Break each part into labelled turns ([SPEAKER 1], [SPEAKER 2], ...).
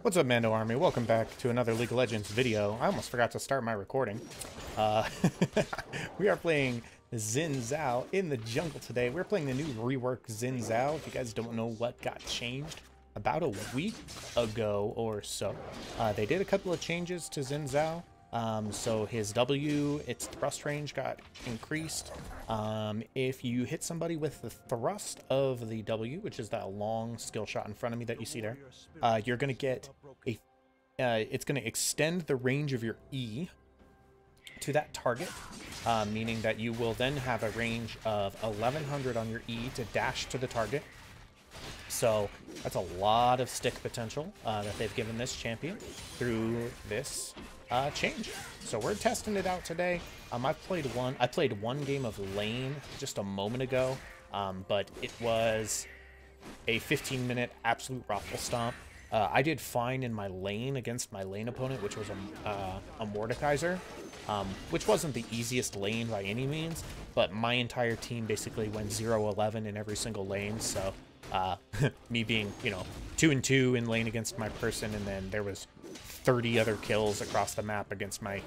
[SPEAKER 1] What's up, Mando Army? Welcome back to another League of Legends video. I almost forgot to start my recording. Uh, we are playing XIN Zhao in the jungle today. We're playing the new rework XIN Zhao. If you guys don't know what got changed, about a week ago or so, they did a couple of changes to XIN Zhao. So his W, its thrust range got increased. If you hit somebody with the thrust of the W, which is that long skill shot in front of me that you see there, you're going to get a, it's going to extend the range of your E to that target, meaning that you will then have a range of 1100 on your E to dash to the target. So that's a lot of stick potential that they've given this champion through this change. So we're testing it out today. I played one game of lane just a moment ago, but it was a 15-minute absolute raffle stomp. I did fine in my lane against my lane opponent, which was a Mordekaiser, which wasn't the easiest lane by any means, but my entire team basically went 0-11 in every single lane. So me being, 2-2 in lane against my person, and then there was 30 other kills across the map against my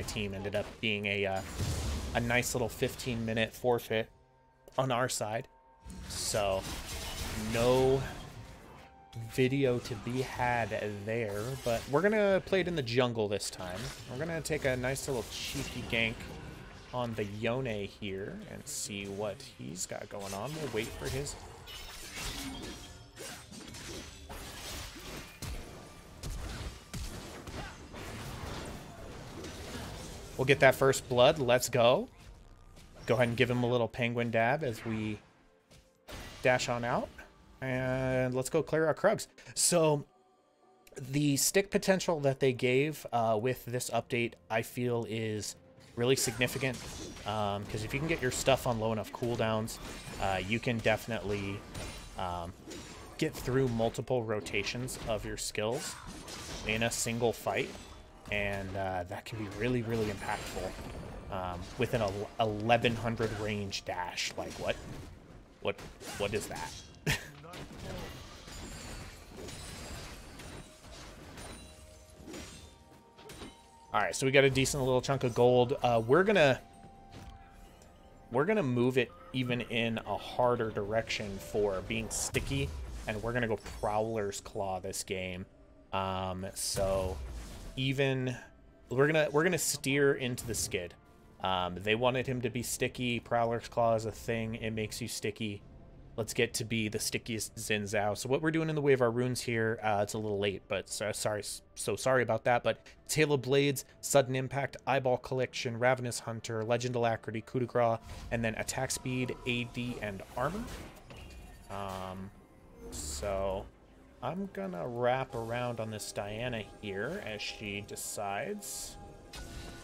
[SPEAKER 1] team, ended up being a nice little 15-minute forfeit on our side. So no video to be had there, but we're gonna play it in the jungle this time. We're gonna take a nice little cheeky gank on the Yone here and see what he's got going on. We'll wait for his. We'll get that first blood. Let's go. Go ahead and give him a little penguin dab as we dash on out. And let's go clear our Krugs. So the stick potential that they gave with this update, I feel, is really significant. Because if you can get your stuff on low enough cooldowns, you can definitely get through multiple rotations of your skills in a single fight. And that can be really, really impactful with an 1100 range dash. Like what is that? All right, so we got a decent little chunk of gold. We're gonna move it even in a harder direction for being sticky, and we're gonna go Prowler's Claw this game. So even we're gonna steer into the skid. They wanted him to be sticky. Prowler's Claw is a thing. It makes you sticky. Let's get to be the stickiest XIN Zhao. So what we're doing in the way of our runes here, it's a little late, but sorry about that. But Tail of Blades, Sudden Impact, Eyeball Collection, Ravenous Hunter, Legend Alactrity, Coup de Grace, and then Attack Speed, AD, and Armor. So I'm gonna wrap around on this Diana here as she decides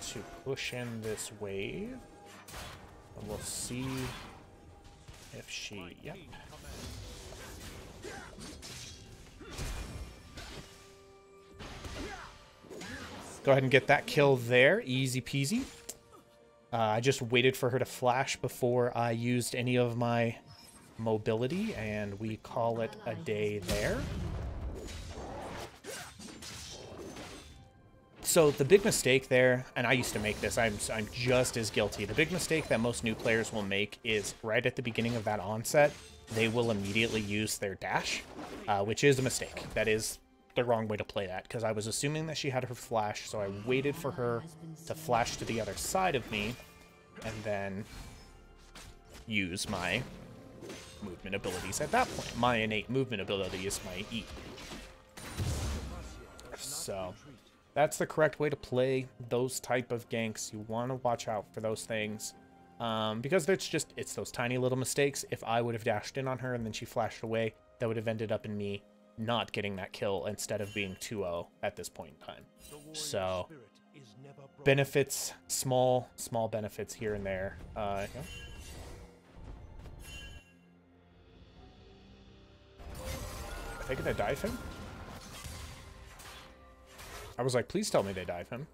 [SPEAKER 1] to push in this wave. And we'll see if she, yep. Go ahead and get that kill there, easy peasy. I just waited for her to flash before I used any of my mobility, and we call it a day there. So the big mistake there, and I used to make this, I'm just as guilty. The big mistake that most new players will make is right at the beginning of that onset, they will immediately use their dash, which is a mistake. That is the wrong way to play that, because I was assuming that she had her flash, so I waited for her to flash to the other side of me, and then use my movement abilities at that point. My innate movement ability is my E. So that's the correct way to play those type of ganks. You want to watch out for those things, because it's those tiny little mistakes. If I would have dashed in on her and then she flashed away, that would have ended up in me not getting that kill instead of being 2-0 at this point in time. So benefits, small benefits here and there. Yeah. Are they gonna dive him? I was like, please tell me they dive him.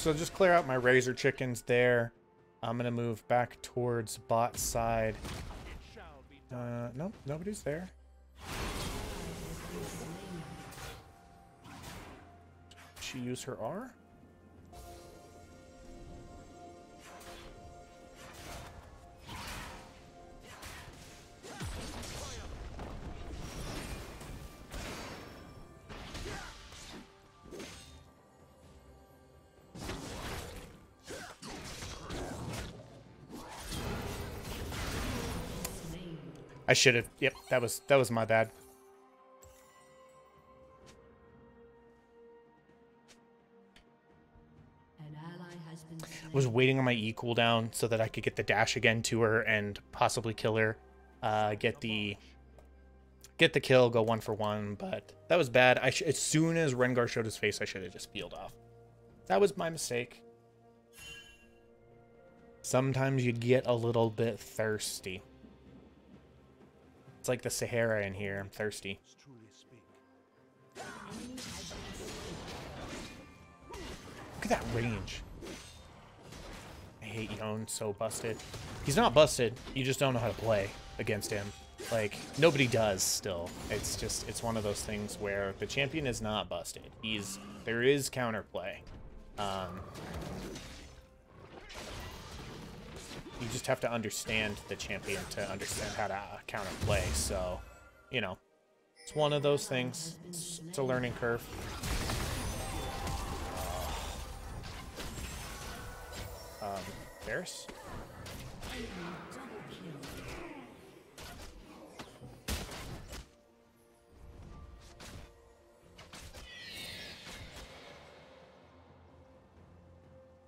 [SPEAKER 1] So just clear out my razor chickens there. I'm gonna move back towards bot side. Nope, nobody's there. Did she use her R? I should have. Yep, that was my bad. I was waiting on my E cooldown so that I could get the dash again to her and possibly kill her. Get the kill, go 1-for-1, but that was bad. As soon as Rengar showed his face, I should have just peeled off. That was my mistake. Sometimes you get a little bit thirsty. It's like the Sahara in here. I'm thirsty. Look at that range. I hate Yone, so busted. He's not busted. You just don't know how to play against him. Like, nobody does still. It's just, it's one of those things where the champion is not busted. There is counterplay. You just have to understand the champion to understand how to counterplay. So, you know, it's one of those things. It's a learning curve. There's.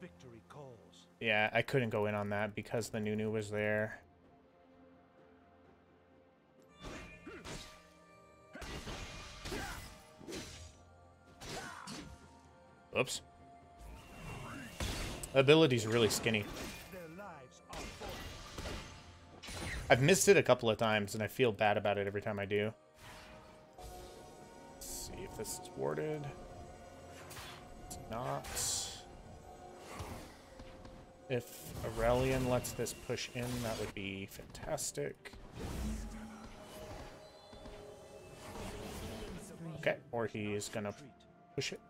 [SPEAKER 2] Victory calls.
[SPEAKER 1] Yeah, I couldn't go in on that because the Nunu was there. Oops. Ability's really skinny. I've missed it a couple of times, and I feel bad about it every time I do. Let's see if this is warded. It's not. If Aurelion lets this push in, that would be fantastic. Okay, or he's gonna push it.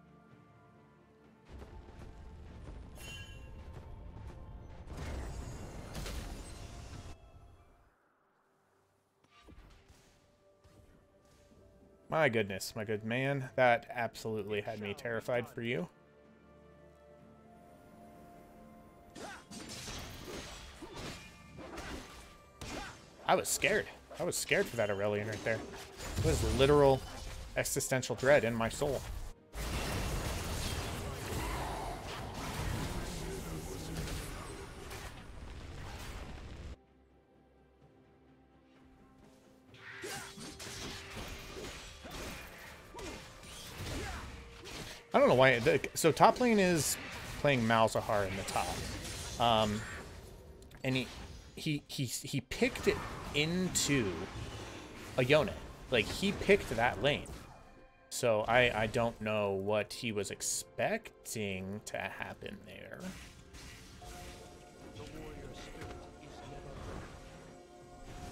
[SPEAKER 1] My goodness, my good man. That absolutely had me terrified for you. I was scared. I was scared for that Aurelion right there. It was literal existential dread in my soul. I don't know why. So top lane is playing Malzahar in the top, and he picked it into a Yone. Like, he picked that lane. So I don't know what he was expecting to happen there.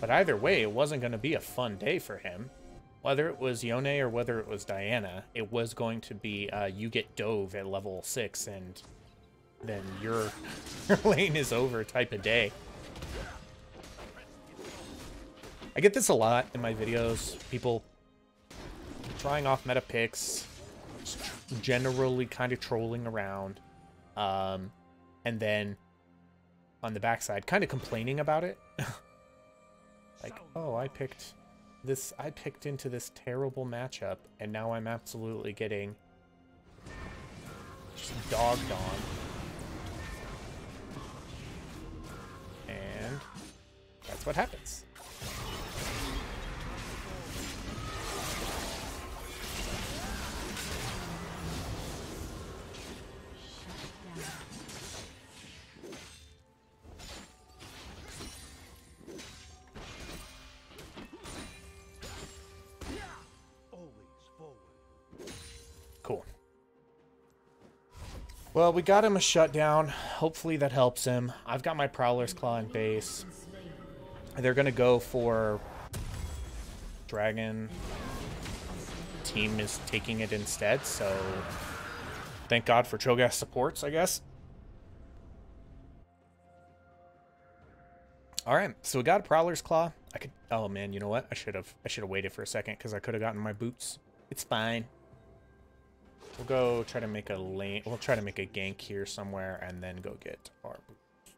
[SPEAKER 1] But either way, it wasn't going to be a fun day for him. Whether it was Yone or whether it was Diana, it was going to be you get dove at level 6 and then your lane is over type of day. I get this a lot in my videos. People trying off meta picks, generally kind of trolling around, and then on the backside kind of complaining about it. Like, oh, I picked into this terrible matchup, and now I'm absolutely getting just dogged on. And that's what happens. Cool. Well, we got him a shutdown. Hopefully that helps him. I've got my Prowler's Claw in base. They're going to go for Dragon. Team is taking it instead, so thank God for Cho'Gath supports, I guess. All right, so we got a Prowler's Claw. I could. Oh man, you know what? I should have waited for a second because I could have gotten my boots. It's fine. We'll go try to make a lane. We'll try to make a gank here somewhere and then go get our boots.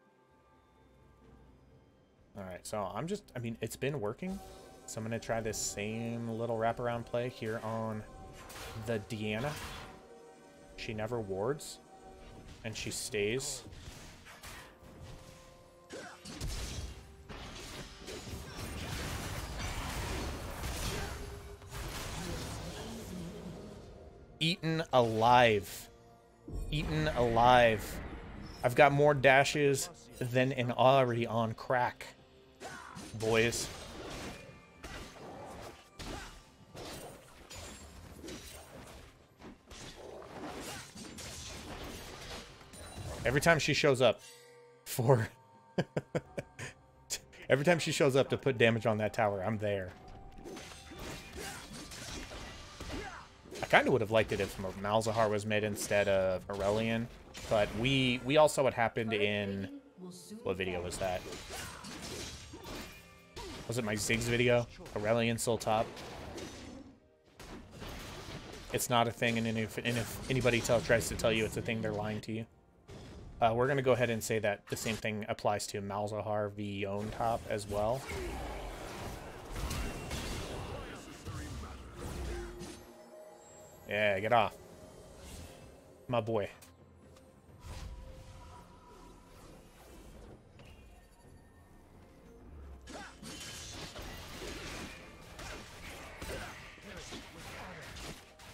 [SPEAKER 1] All right, so I mean, it's been working. So I'm gonna try this same little wraparound play here on the Deanna. She never wards, and she stays. Eaten alive. Eaten alive. I've got more dashes than an already on crack, boys. Every time she shows up for... Every time she shows up to put damage on that tower, I'm there. I kind of would have liked it if Malzahar was mid instead of Aurelion, but we all saw what happened in... What video was that? Was it my Ziggs video? Aurelion still top? It's not a thing, and if anybody tries to tell you it's a thing, they're lying to you. We're going to go ahead and say that the same thing applies to Malzahar v. Yone top as well. Yeah, get off. My boy.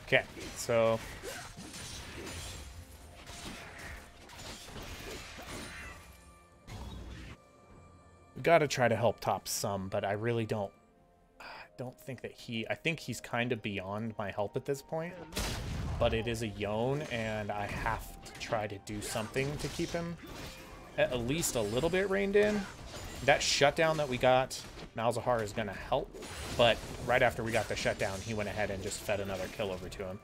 [SPEAKER 1] Okay, so... we gotta try to help top some, but I really don't think that I think he's kind of beyond my help at this point. But it is a Yone, and I have to try to do something to keep him at least a little bit reined in. That shutdown that we got, Malzahar is gonna help, but right after we got the shutdown, he went ahead and just fed another kill over to him.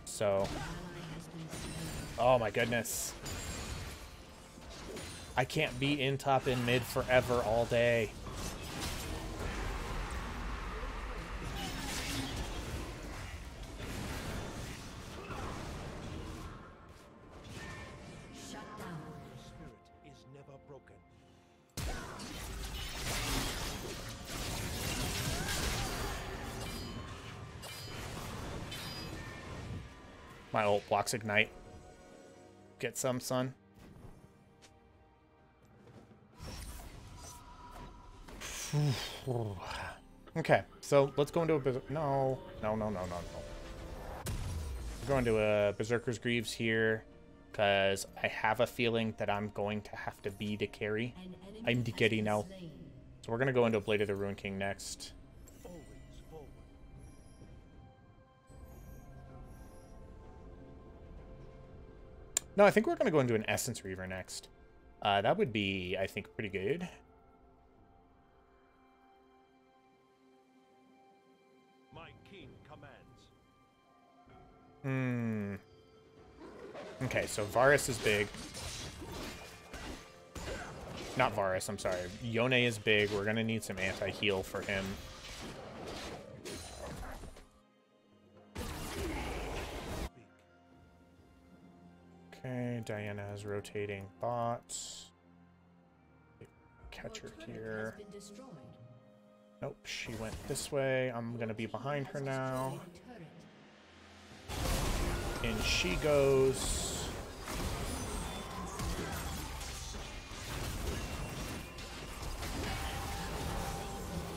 [SPEAKER 1] So, oh my goodness. I can't be in top and mid forever all day. My ult blocks ignite. Get some, son. Okay, so let's go into a no. We're going to a Berserker's Greaves here because I have a feeling that I'm going to have to be the carry. I'm the carry now. So we're going to go into a Blade of the Ruin King next. No, I think we're going to go into an Essence Reaver next. That would be, I think, pretty good.
[SPEAKER 2] My king commands.
[SPEAKER 1] Okay, so Varus is big. Not Varus, I'm sorry. Yone is big. We're going to need some anti-heal for him. Okay, Diana is rotating bots. Catch her here. Nope, she went this way. I'm gonna be behind her now. In she goes.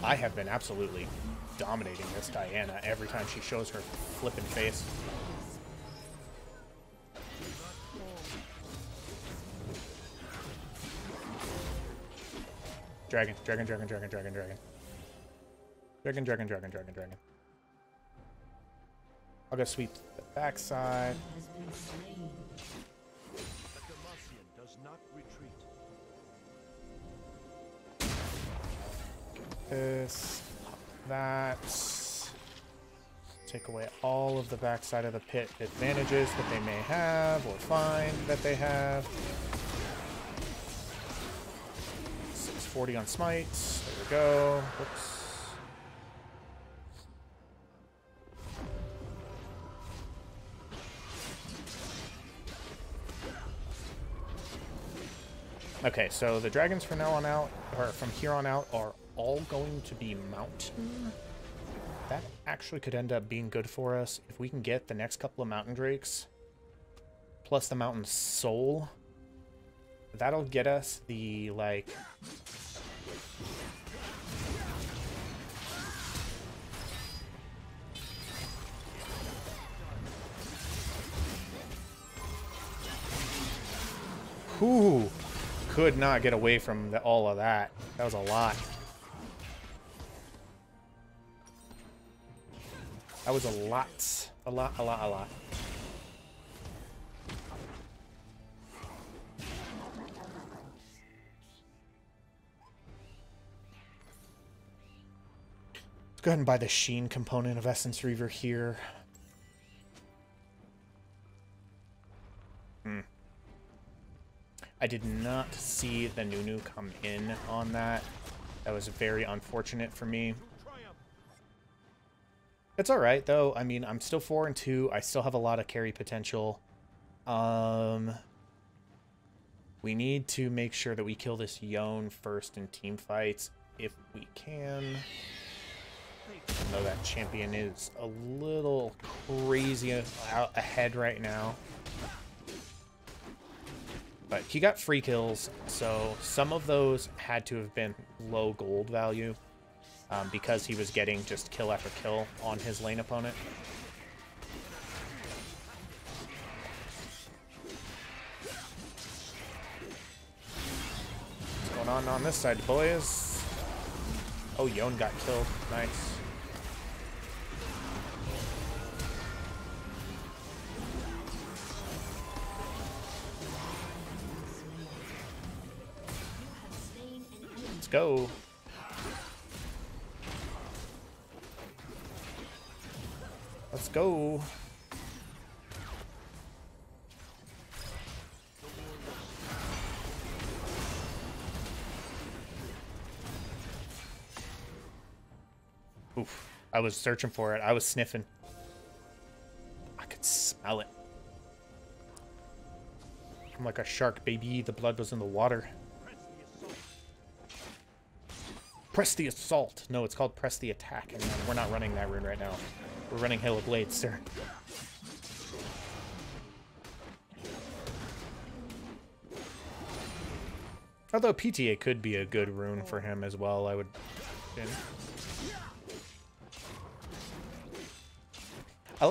[SPEAKER 1] I have been absolutely dominating this Diana every time she shows her flippin' face. Dragon. I'll go sweep the backside. this, pop that. Take away all of the backside of the pit advantages that they may have or find that they have. 640 on smite. There we go. Whoops. Okay, so the dragons from now on out, or from here on out, are all going to be mountain. That actually could end up being good for us if we can get the next couple of mountain drakes, plus the mountain soul. That'll get us the, like... Whew! Could not get away from all of that. That was a lot. That was a lot. A lot, a lot, a lot. Let's go ahead and buy the Sheen component of Essence Reaver here. I did not see the Nunu come in on that. That was very unfortunate for me. It's alright, though. I mean, I'm still 4-2. I still have a lot of carry potential. We need to make sure that we kill this Yone first in team fights, if we can. I know that champion is a little crazy out ahead right now. But he got free kills, so some of those had to have been low gold value because he was getting just kill after kill on his lane opponent. What's going on this side, boys? Oh, Yone got killed. Nice. Go. Let's go. Oof. I was searching for it. I was sniffing. I could smell it. I'm like a shark, baby. The blood was in the water. Press the assault. No, it's called press the attack. And we're not running that rune right now. We're running Hail of Blades, sir. Although PTA could be a good rune for him as well, I would... I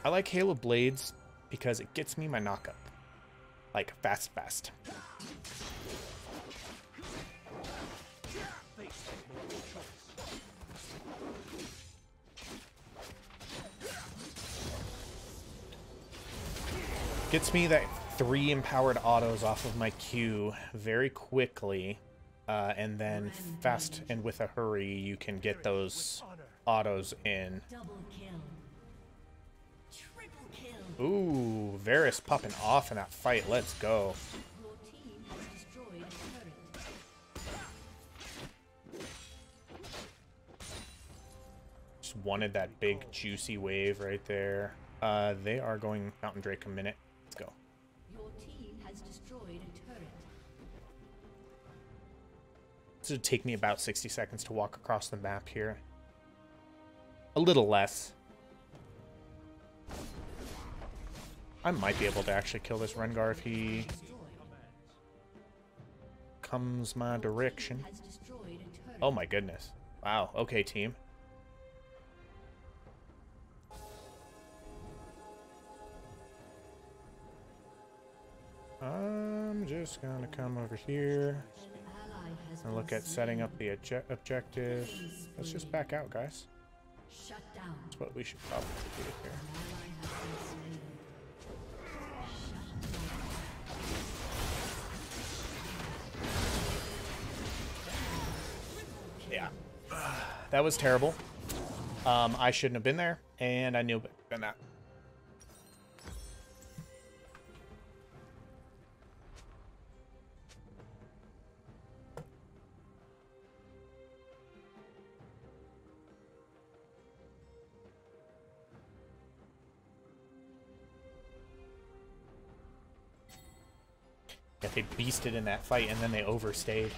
[SPEAKER 1] like Hail of Blades because it gets me my knockup. Like, fast. Gets me that 3 empowered autos off of my Q very quickly, and then fast and with a hurry you can get those autos in. Ooh, Varus popping off in that fight. Let's go. Just wanted that big juicy wave right there. They are going Mountain Drake a minute. Let's go.
[SPEAKER 3] Your team has destroyed a turret.
[SPEAKER 1] This would take me about 60 seconds to walk across the map here. A little less. I might be able to actually kill this Rengar if he comes my direction. Oh my goodness. Wow. Okay, team. I'm just gonna come over here and look at setting up the objective. Let's just back out, guys. That's what we should probably do here. Yeah. That was terrible. I shouldn't have been there, and I knew better than that. Yeah, they beasted in that fight, and then they overstayed.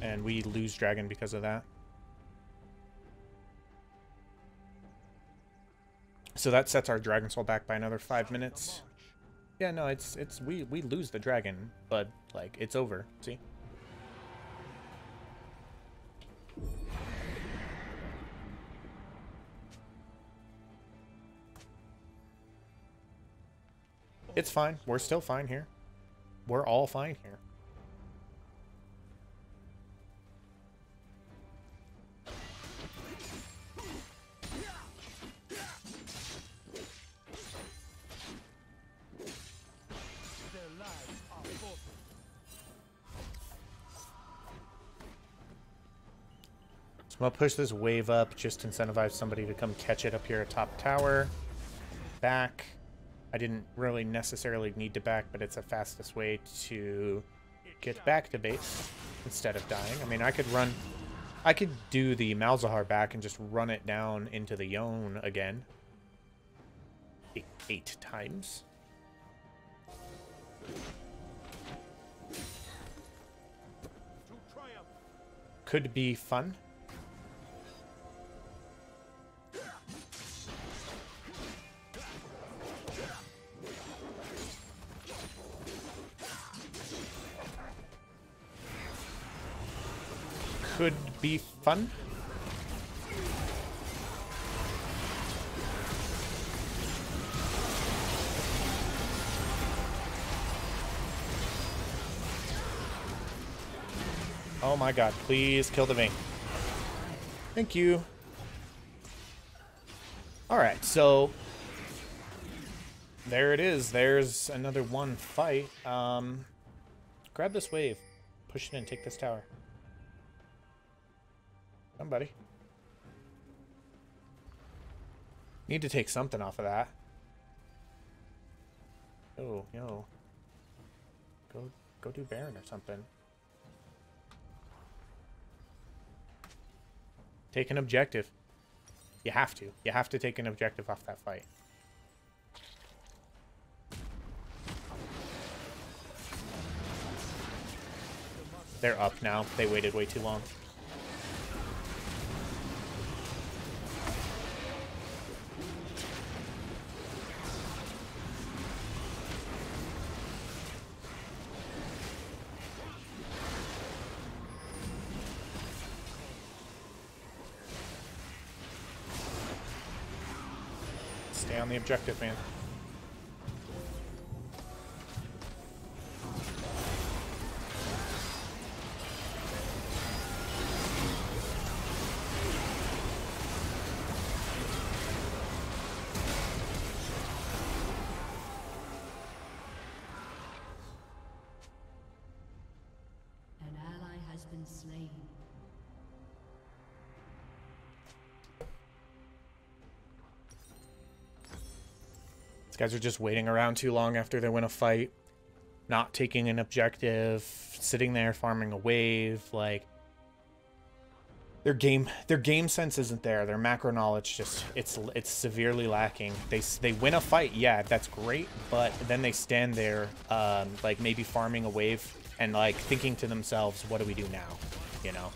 [SPEAKER 1] And we lose dragon because of that. So that sets our dragon soul back by another 5 minutes. Yeah, no, we lose the dragon, but like it's over. See? It's fine. We're still fine here. We're all fine here. So I'm gonna push this wave up, just to incentivize somebody to come catch it up here at top tower. Back. I didn't really necessarily need to back, but it's the fastest way to get back to base instead of dying. I mean, I could do the Malzahar back and just run it down into the Yone again. Eight times. Could be fun. Could be fun. Oh my god, please kill the vein. Thank you. Alright, so there it is. There's another one fight. Grab this wave. Push it in, take this tower. Somebody. Need to take something off of that. Oh, yo. Go do Baron or something. Take an objective. You have to. You have to take an objective off that fight. They're up now. They waited way too long. Stay on the objective, man.
[SPEAKER 3] An ally has been slain.
[SPEAKER 1] These guys are just waiting around too long after they win a fight, not taking an objective, sitting there farming a wave. Like their game sense isn't there. Their macro knowledge just it's severely lacking. They win a fight, yeah, that's great, but then they stand there, like maybe farming a wave and like thinking to themselves, what do we do now? You know,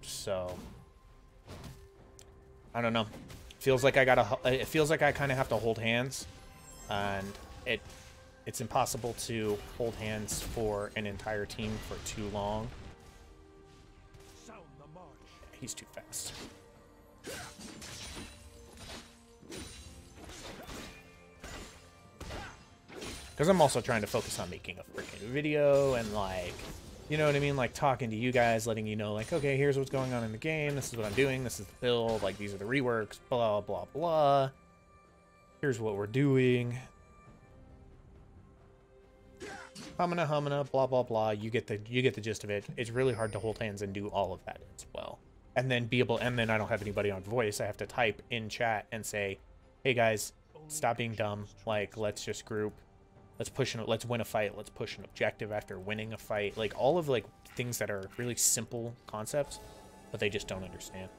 [SPEAKER 1] so I don't know. Feels like it feels like I kind of have to hold hands, and it's impossible to hold hands for an entire team for too long. He's too fast. Because I'm also trying to focus on making a freaking video and like, you know what I mean? Like talking to you guys, letting you know like, okay, here's what's going on in the game. This is what I'm doing. This is the build. Like these are the reworks, blah, blah, blah. Here's what we're doing. Humana, blah blah blah. You get the gist of it. It's really hard to hold hands and do all of that as well. And then and then I don't have anybody on voice. I have to type in chat and say, "Hey guys, stop being dumb. Like, let's just group. Let's win a fight. Let's push an objective after winning a fight." Like all of like things that are really simple concepts, but they just don't understand.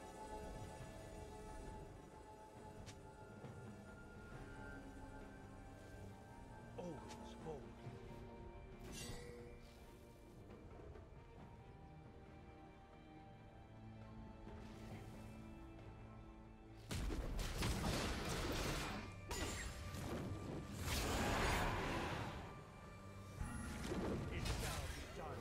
[SPEAKER 2] Always forward. It shall be done.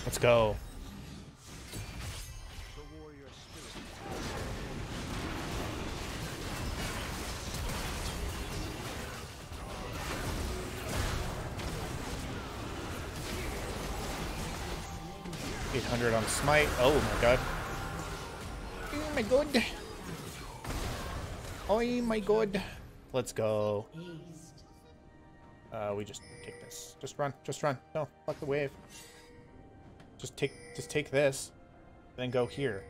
[SPEAKER 1] Let's go.
[SPEAKER 2] The warrior spirit.
[SPEAKER 1] $800 on smite. Oh my god. Oh my god. Oh my god. Let's go.
[SPEAKER 3] Aced.
[SPEAKER 1] We just take this. Just run. Just run. No, fuck the wave. Just take this, then go here.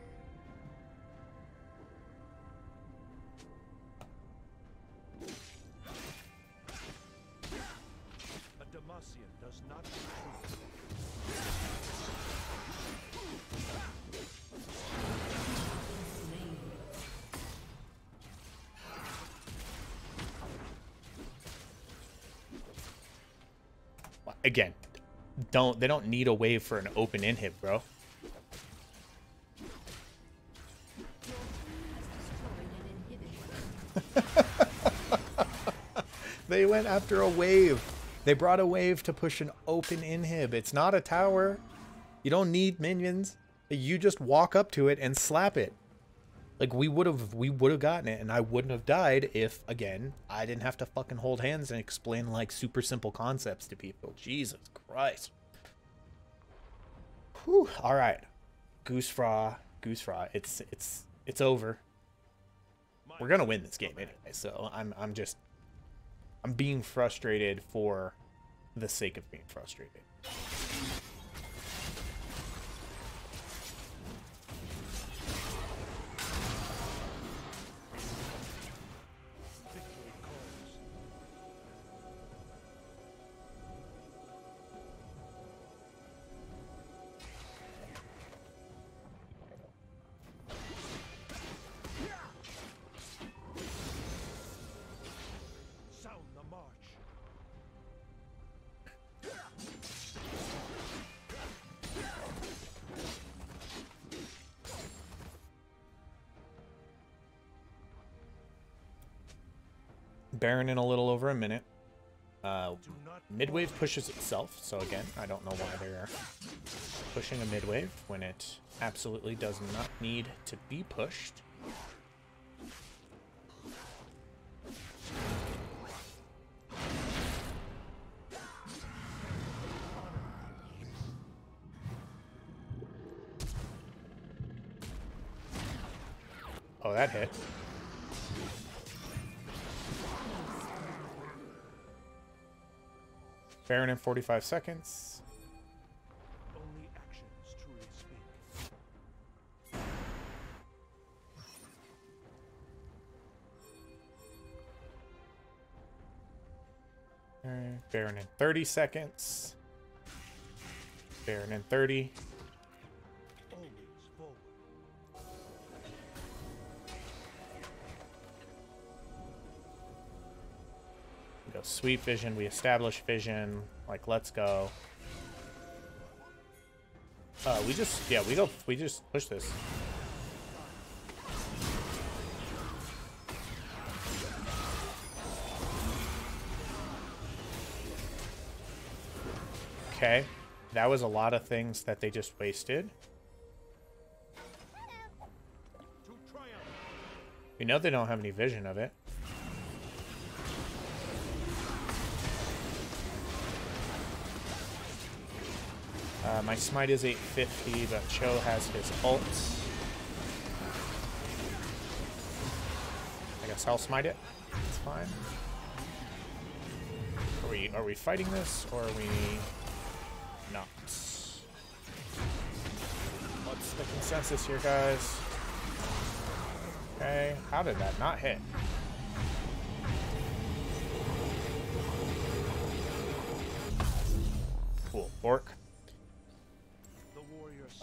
[SPEAKER 2] A Demacian does not retreat.
[SPEAKER 1] Again, they don't need a wave for an open inhib, bro. They went after a wave. They brought a wave to push an open inhib. It's not a tower. You don't need minions. You just walk up to it and slap it. Like we would have gotten it, and I wouldn't have died if, again, I didn't have to fucking hold hands and explain like super simple concepts to people. Jesus Christ. Whew. All right, Goose Fra. It's over. We're gonna win this game anyway, so I'm being frustrated for the sake of being frustrated.
[SPEAKER 2] Victory calls. Sound the march.
[SPEAKER 1] Baron in a little over a minute.
[SPEAKER 2] Do not
[SPEAKER 1] Midwave pushes itself, so again, I don't know why they're pushing a midwave when it absolutely does not need to be pushed. Oh, that hit. Baron in 45 seconds.
[SPEAKER 2] only actions truly speak.
[SPEAKER 1] Baron in 30 seconds. Baron in 30.
[SPEAKER 2] Always forward.
[SPEAKER 1] We go sweep vision, we establish vision, like let's go. We just push this. Okay, that was a lot of things that they just wasted.
[SPEAKER 2] To triumph.
[SPEAKER 1] We know they don't have any vision of it. My smite is 850, but Cho has his ult. I guess I'll smite it. It's fine. Are we fighting this, or are we not? What's the consensus here, guys? Okay, how did that not hit? Cool, orc.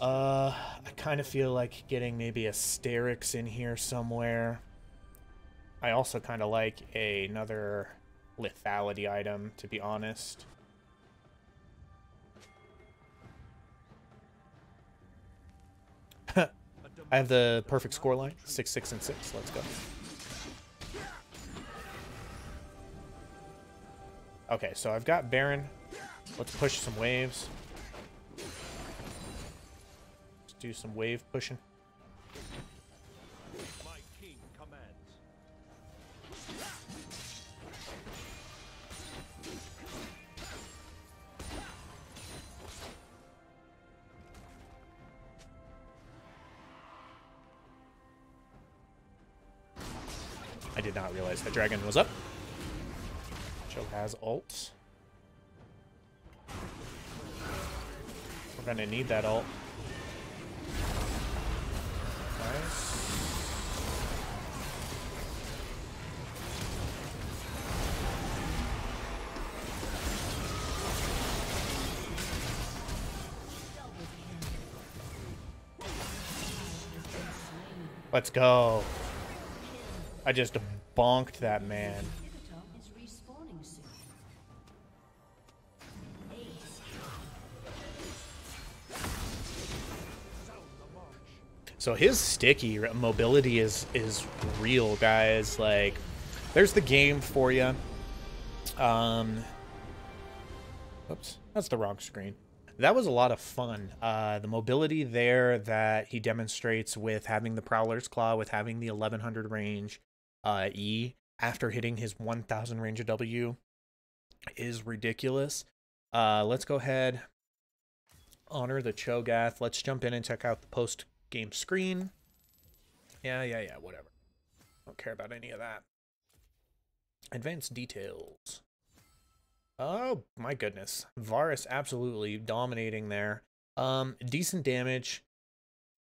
[SPEAKER 1] I kind of feel like getting maybe a Styx in here somewhere. I also kind of like another lethality item, to be honest. I have the perfect scoreline, 6, 6, and 6. Let's go. Okay, so I've got Baron. Let's push some waves. Let's do some wave pushing.
[SPEAKER 2] My king commands.
[SPEAKER 1] I did not realize the dragon was up. Joe has ult. We're gonna need that ult. Nice. Let's go. I just bonked that man. So his sticky mobility is real, guys. Like, there's the game for you. Oops, that's the wrong screen. That was a lot of fun. The mobility there that he demonstrates with having the Prowler's Claw, with having the 1100 range E after hitting his 1000 range of W is ridiculous. Let's go ahead, honor the Cho'Gath. Let's jump in and check out the post-game screen. Yeah, whatever. Don't care about any of that. Advanced details. Oh my goodness, Varus absolutely dominating there. Decent damage,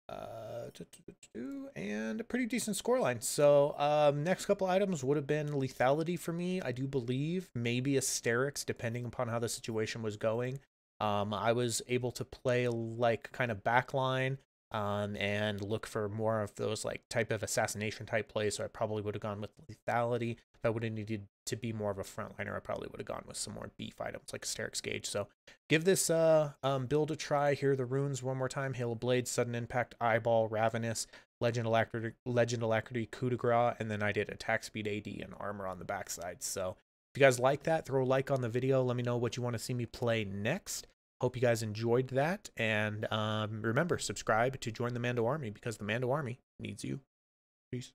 [SPEAKER 1] and a pretty decent scoreline. So next couple items would have been lethality for me, I do believe. Maybe a Styx, depending upon how the situation was going. I was able to play like kind of backline and look for more of those like type of assassination type plays. So I probably would have gone with lethality. If I would have needed to be more of a frontliner, I probably would have gone with some more beef items like a Styx Gauge. So give this build a try. Here are the runes one more time: Hail of Blades, Sudden Impact, Eyeball, Ravenous, Legend Alactrity, Coup de Grace, and then I did attack speed, AD, and armor on the backside. So if you guys like that, throw a like on the video. Let me know what you want to see me play next. Hope you guys enjoyed that, and remember, subscribe to join the Mando Army, because the Mando Army needs you. Peace.